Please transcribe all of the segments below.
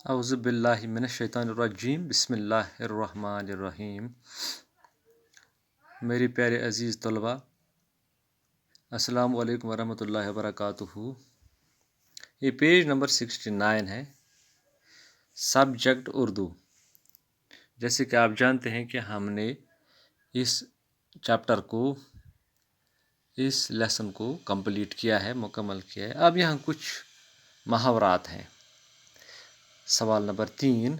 اعوذ باللہ من الشیطان الرجیم بسم اللہ الرحمن الرحیم۔ میری پیارے عزیز طلباء، السلام علیکم ورحمۃ اللہ وبرکاتہ۔ یہ پیج نمبر 69 ہے، سبجیکٹ اردو۔ جیسے کہ آپ جانتے ہیں کہ ہم نے اس چیپٹر کو، اس لیسن کو کمپلیٹ کیا ہے، مکمل کیا ہے۔ اب یہاں کچھ محاورات ہیں۔ سوال نمبر 3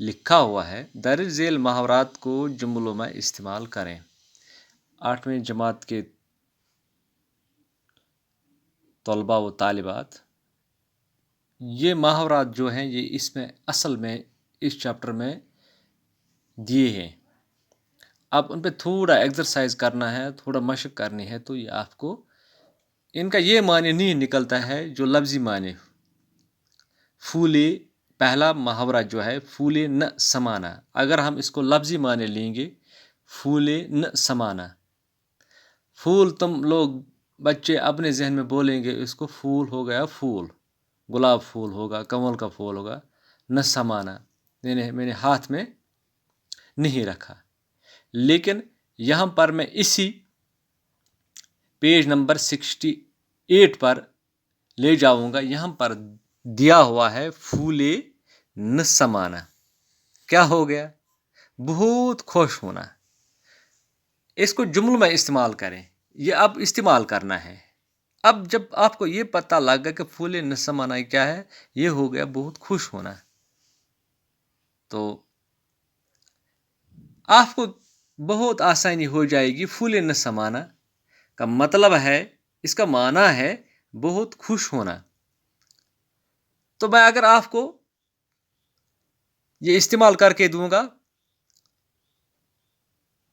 لکھا ہوا ہے، درج ذیل محاورات کو جملوں میں استعمال کریں۔ 8ویں جماعت کے طلباء و طالبات، یہ محاورات جو ہیں یہ اس میں اصل میں اس چیپٹر میں دیے ہیں۔ اب ان پہ تھوڑا ایکسرسائز کرنا ہے، تھوڑا مشق کرنی ہے، تو یہ آپ کو ان کا یہ معنی نہیں نکلتا ہے جو لفظی معنی۔ پھولے، پہلا محاورہ جو ہے پھولے نہ سمانا، اگر ہم اس کو لفظی معنی لیں گے، پھولے نہ سمانا، پھول تم لوگ بچے اپنے ذہن میں بولیں گے، اس کو پھول ہو گیا پھول، گلاب پھول ہوگا، کمل کا پھول ہوگا، نہ سمانا میں نے ہاتھ میں نہیں رکھا۔ لیکن یہاں پر میں اسی پیج نمبر 68 پر لے جاؤں گا۔ یہاں پر دیا ہوا ہے پھولے نہ سمانا، کیا ہو گیا؟ بہت خوش ہونا۔ اس کو جملوں میں استعمال کریں، یہ اب استعمال کرنا ہے۔ اب جب آپ کو یہ پتہ لگ گا کہ پھولے نہ سمانا کیا ہے، یہ ہو گیا بہت خوش ہونا، تو آپ کو بہت آسانی ہو جائے گی۔ پھولے نہ سمانا کا مطلب ہے، اس کا معنی ہے بہت خوش ہونا۔ تو میں اگر آپ کو یہ استعمال کر کے دوں گا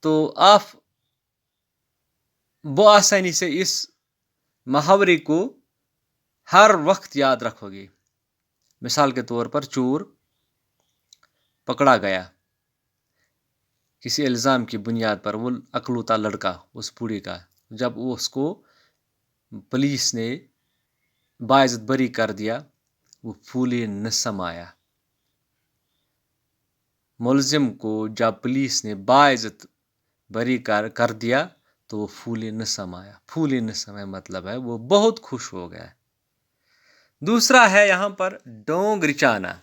تو آپ بآسانی سے اس محاورے کو ہر وقت یاد رکھو گے۔ مثال کے طور پر، چور پکڑا گیا کسی الزام کی بنیاد پر، وہ اکلوتا لڑکا اس بوڑھے کا، جب اس کو پولیس نے باعزت بری کر دیا، وہ پھولے نہ سمایا۔ ملزم کو جب پولیس نے باعزت بری کر دیا تو وہ پھولے نہ سمایا۔ پھولے نہ سمایا مطلب ہے وہ بہت خوش ہو گیا۔ دوسرا ہے یہاں پر ڈونگ رچانا۔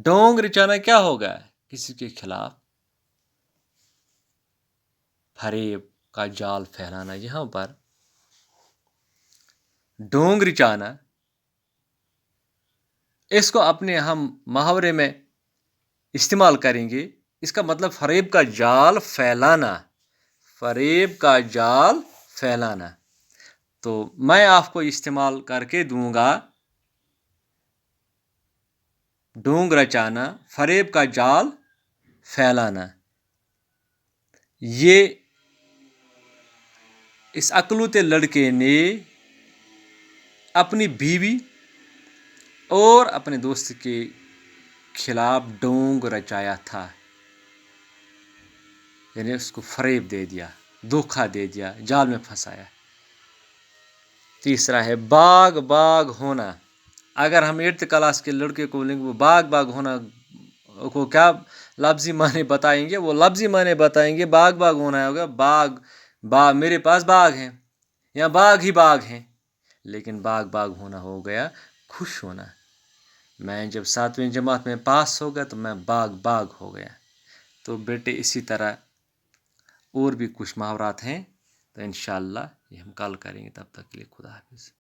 ڈونگ رچانا کیا ہوگا؟ کسی کے خلاف فریب کا جال پھیلانا۔ یہاں پر ڈونگ رچانا، اس کو اپنے ہم محاورے میں استعمال کریں گے۔ اس کا مطلب فریب کا جال پھیلانا، فریب کا جال پھیلانا۔ تو میں آپ کو استعمال کر کے دوں گا، ڈونگ رچانا، فریب کا جال پھیلانا۔ یہ اس اکلوتے لڑکے نے اپنی بیوی اور اپنے دوست کے خلاف ڈونگ رچایا تھا، یعنی اس کو فریب دے دیا، دھوکہ دے دیا، جال میں پھنسایا۔ تیسرا ہے باغ باغ ہونا۔ اگر ہم 8th کلاس کے لڑکے کو بولیں گے وہ باغ باغ ہونا کو کیا لفظی معنی بتائیں گے؟ وہ لفظی معنی بتائیں گے باغ باغ ہونا ہوگا باغ میرے پاس باغ ہیں، یا باغ ہی باغ ہیں۔ لیکن باغ باغ ہونا ہو گیا خوش ہونا۔ میں جب 7ویں جماعت میں پاس ہو گیا تو میں باغ باغ ہو گیا۔ تو بیٹے اسی طرح اور بھی کچھ محاورات ہیں، تو انشاءاللہ یہ ہم کل کریں گے۔ تب تک کے لیے خدا حافظ۔